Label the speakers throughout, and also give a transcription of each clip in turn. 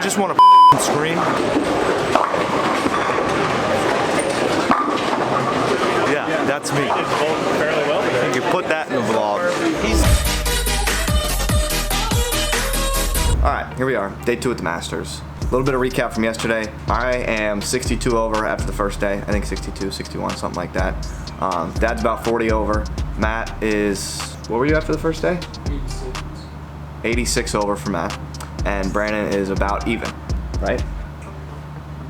Speaker 1: just want to scream? Yeah, that's me.
Speaker 2: Fairly well today.
Speaker 1: You can put that in the vlog. Alright, here we are, day 2 at the Masters. A little bit of recap from yesterday. I am 62 over after the first day. I think 62, 61, something like that. Dad's about 40 over. Matt is, what were you after the first day?
Speaker 2: 86.
Speaker 1: 86 over for Matt. And Brandon is about even, right?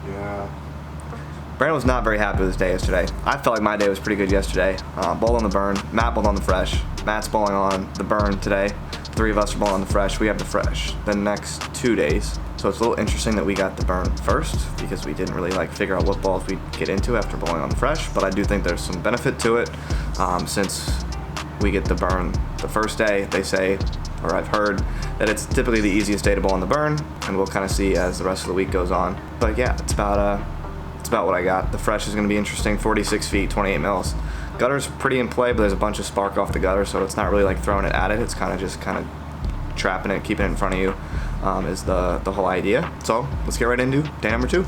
Speaker 2: Yeah.
Speaker 1: Brandon was not very happy with his day yesterday. I felt like my day was pretty good yesterday. Bowl on the burn, Matt bowled on the fresh. Matt's bowling on the burn today. 3 of us are bowling on the fresh. We have the fresh the next 2 days. So it's a little interesting that we got the burn first because we didn't really figure out what balls we'd get into after bowling on the fresh. But I do think there's some benefit to it since we get the burn the first day. They say, or I've heard, that it's typically the easiest day to bowl on the burn, and we'll kind of see as the rest of the week goes on. But yeah, it's about what I got. The fresh is going to be interesting. 46 feet, 28 mils. Gutter's pretty in play, but there's a bunch of spark off the gutter, so it's not really throwing it at it. It's kind of trapping it, keeping it in front of you is the whole idea. So let's get right into day number 2.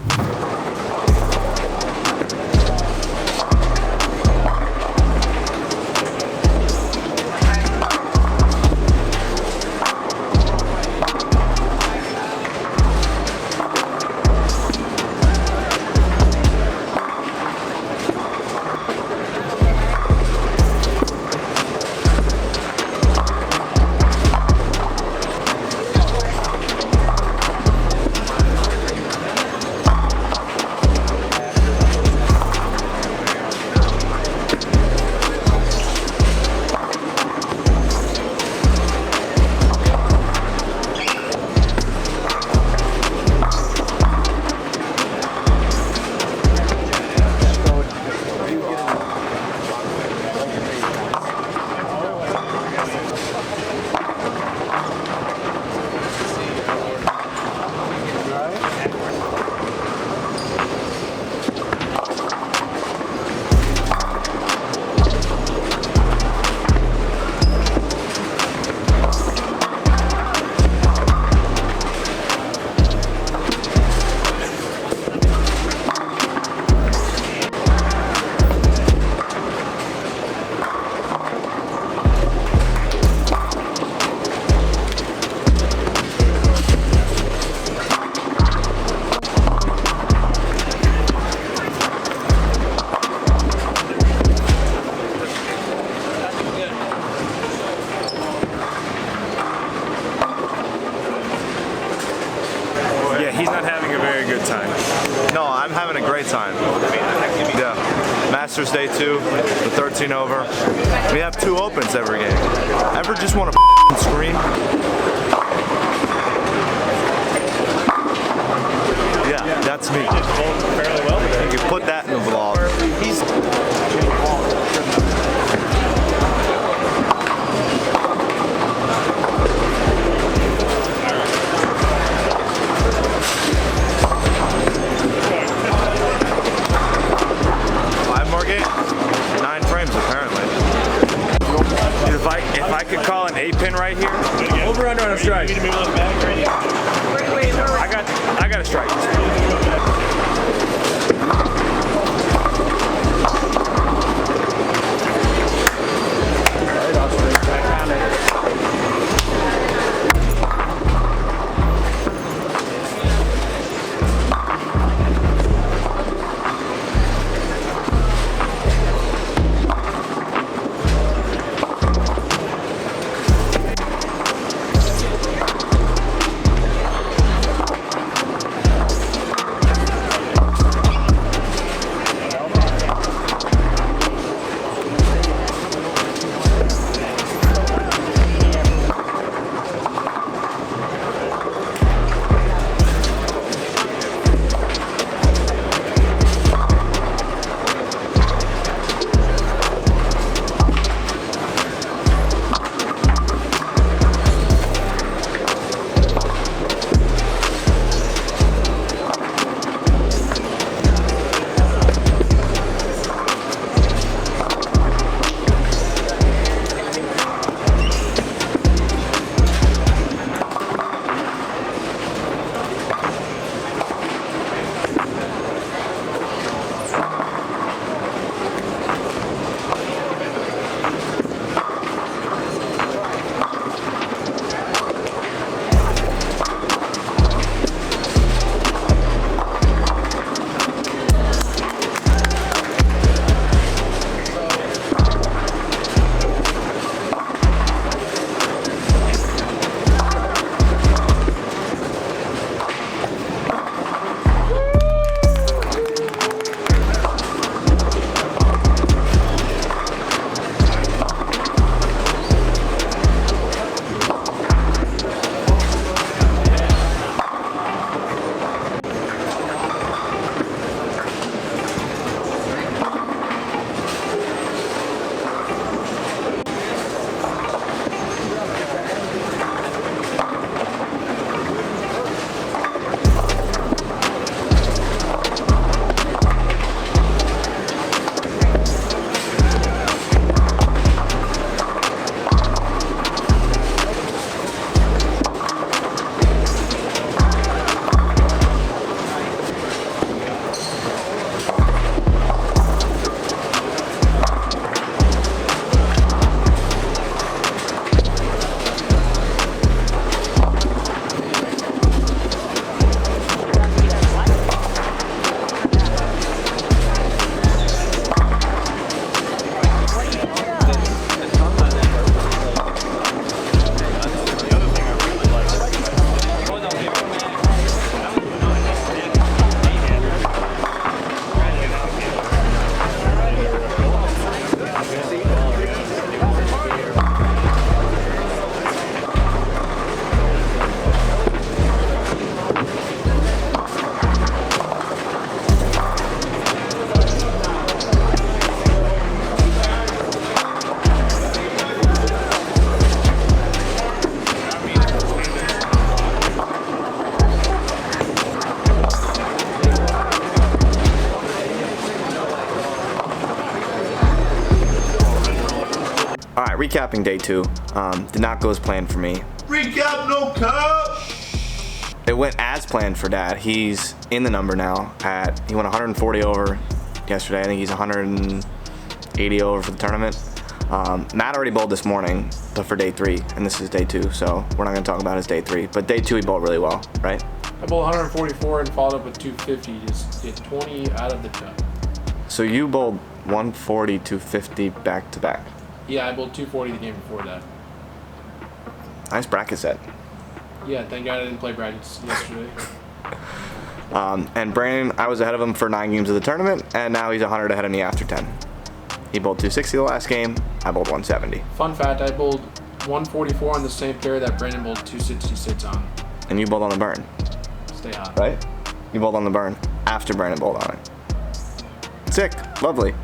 Speaker 2: He's not having a very good time.
Speaker 1: No, I'm having a great time. Yeah. Masters day 2, the 13 over. We have 2 opens every game. Ever just want to scream? Yeah, that's me.
Speaker 2: Fairly well today.
Speaker 1: You can put that in the vlog.
Speaker 2: If I could call an 8-pin right here, over under on a strike. I got a strike.
Speaker 1: right, recapping day 2. Did not go as planned for me.
Speaker 3: Recap, no cap.
Speaker 1: It went as planned for Dad. He's in the number now. He went 140 over yesterday. I think he's 180 over for the tournament. Matt already bowled this morning, but for day 3, and this is day 2, so we're not going to talk about his day 3. But day 2, he bowled really well, right?
Speaker 2: I bowled 144 and followed up with 250. Just get 20 out of the cut.
Speaker 1: So you bowled 140, 250 back to back.
Speaker 2: Yeah, I bowled 240 the game before that.
Speaker 1: Nice bracket set.
Speaker 2: Yeah, thank God I didn't play brackets yesterday.
Speaker 1: And Brandon, I was ahead of him for 9 games of the tournament, and now he's 100 ahead of me after 10. He bowled 260 the last game. I bowled 170.
Speaker 2: Fun fact, I bowled 144 on the same pair that Brandon bowled 266 on.
Speaker 1: And you bowled on the burn,
Speaker 2: Stay hot.
Speaker 1: right? You bowled on the burn after Brandon bowled on it. Sick. Lovely.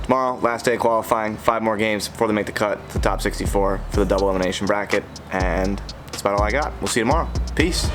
Speaker 1: Tomorrow, last day of qualifying. 5 more games before they make the cut to the top 64 for the double elimination bracket. And that's about all I got. We'll see you tomorrow. Peace.